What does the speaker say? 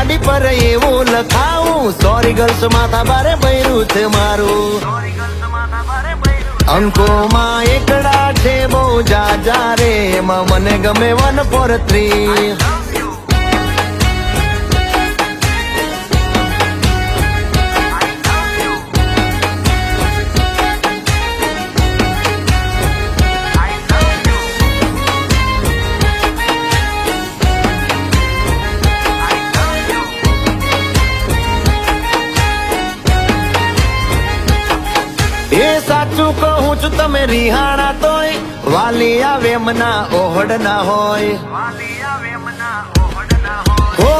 ગાડી પર એવું લખાવું, સોરી ગર્લ્સ માથા બારે બૈરું છે મારું. અંકોમાં એકડા છે બહુ જાજા રે, એમાં મને ગમે 143. એ સાચું કહું છું તમે રિહાણા તોય, વાલિયા વેમના ઓહડ ના હોય. ઓ